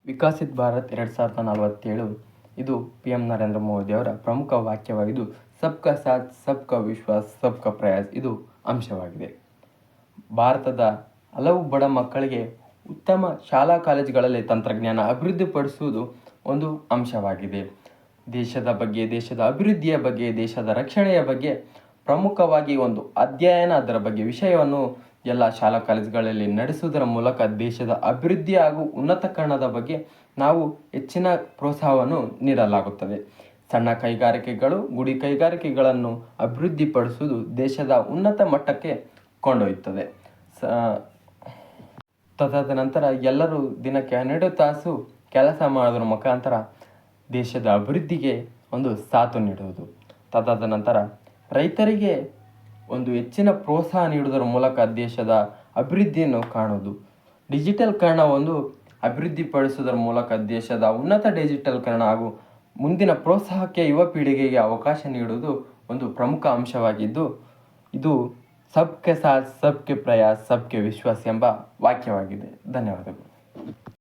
ವಿಕಸಿತ್ ಭಾರತ್ 2047 ಇದು PM ನರೇಂದ್ರ ಮೋದಿ ಅವರ ಪ್ರಮುಖ ವಾಕ್ಯವಾಗಿದ್ದು, ಸಬ್ಕಾ ಸಾಥ್ ಸಬ್ಕಾ ವಿಶ್ವಾಸ್ ಸಬ್ಕಾ ಪ್ರಯಾಸ್ ಇದು ಅಂಶವಾಗಿದೆ. ಭಾರತದ ಹಲವು ಬಡ ಮಕ್ಕಳಿಗೆ ಉತ್ತಮ ಶಾಲಾ ಕಾಲೇಜುಗಳಲ್ಲಿ ತಂತ್ರಜ್ಞಾನ ಅಭಿವೃದ್ಧಿಪಡಿಸುವುದು ಒಂದು ಅಂಶವಾಗಿದೆ. ದೇಶದ ಬಗ್ಗೆ, ದೇಶದ ಅಭಿವೃದ್ಧಿಯ ಬಗ್ಗೆ, ದೇಶದ ರಕ್ಷಣೆಯ ಬಗ್ಗೆ ಪ್ರಮುಖವಾಗಿ ಒಂದು ಅಧ್ಯಯನ, ಅದರ ಬಗ್ಗೆ ವಿಷಯವನ್ನು ಎಲ್ಲ ಶಾಲಾ ಕಾಲೇಜುಗಳಲ್ಲಿ ನಡೆಸುವುದರ ಮೂಲಕ ದೇಶದ ಅಭಿವೃದ್ಧಿ ಹಾಗೂ ಉನ್ನತೀಕರಣದ ಬಗ್ಗೆ ನಾವು ಹೆಚ್ಚಿನ ಪ್ರೋತ್ಸಾಹವನ್ನು ನೀಡಲಾಗುತ್ತದೆ. ಸಣ್ಣ ಕೈಗಾರಿಕೆಗಳು, ಗುಡಿ ಕೈಗಾರಿಕೆಗಳನ್ನು ಅಭಿವೃದ್ಧಿಪಡಿಸುವುದು ದೇಶದ ಉನ್ನತ ಮಟ್ಟಕ್ಕೆ ಕೊಂಡೊಯ್ಯುತ್ತದೆ. ತದನಂತರ ಎಲ್ಲರೂ ದಿನಕ್ಕೆ 12 ತಾಸು ಕೆಲಸ ಮಾಡೋದ್ರ ಮುಖಾಂತರ ದೇಶದ ಅಭಿವೃದ್ಧಿಗೆ ಒಂದು ಸಾಥು ನೀಡುವುದು. ತದನಂತರ ರೈತರಿಗೆ ಒಂದು ಹೆಚ್ಚಿನ ಪ್ರೋತ್ಸಾಹ ನೀಡುವುದರ ಮೂಲಕ ದೇಶದ ಅಭಿವೃದ್ಧಿಯನ್ನು ಕಾಣುವುದು. ಡಿಜಿಟಲ್ಕರಣ ಒಂದು ಅಭಿವೃದ್ಧಿಪಡಿಸುವುದರ ಮೂಲಕ ದೇಶದ ಉನ್ನತ ಡಿಜಿಟಲ್ಕರಣ ಹಾಗೂ ಮುಂದಿನ ಪ್ರೋತ್ಸಾಹಕ್ಕೆ ಯುವ ಪೀಳಿಗೆಗೆ ಅವಕಾಶ ನೀಡುವುದು ಒಂದು ಪ್ರಮುಖ ಅಂಶವಾಗಿದ್ದು, ಇದು ಸಬ್ಕೆ ಸಾಥ್ ಸಬ್ಕೆ ಪ್ರಯಾಸ್ ಸಬ್ಕೆ ವಿಶ್ವಾಸ್ ಎಂಬ ವಾಕ್ಯವಾಗಿದೆ. ಧನ್ಯವಾದಗಳು.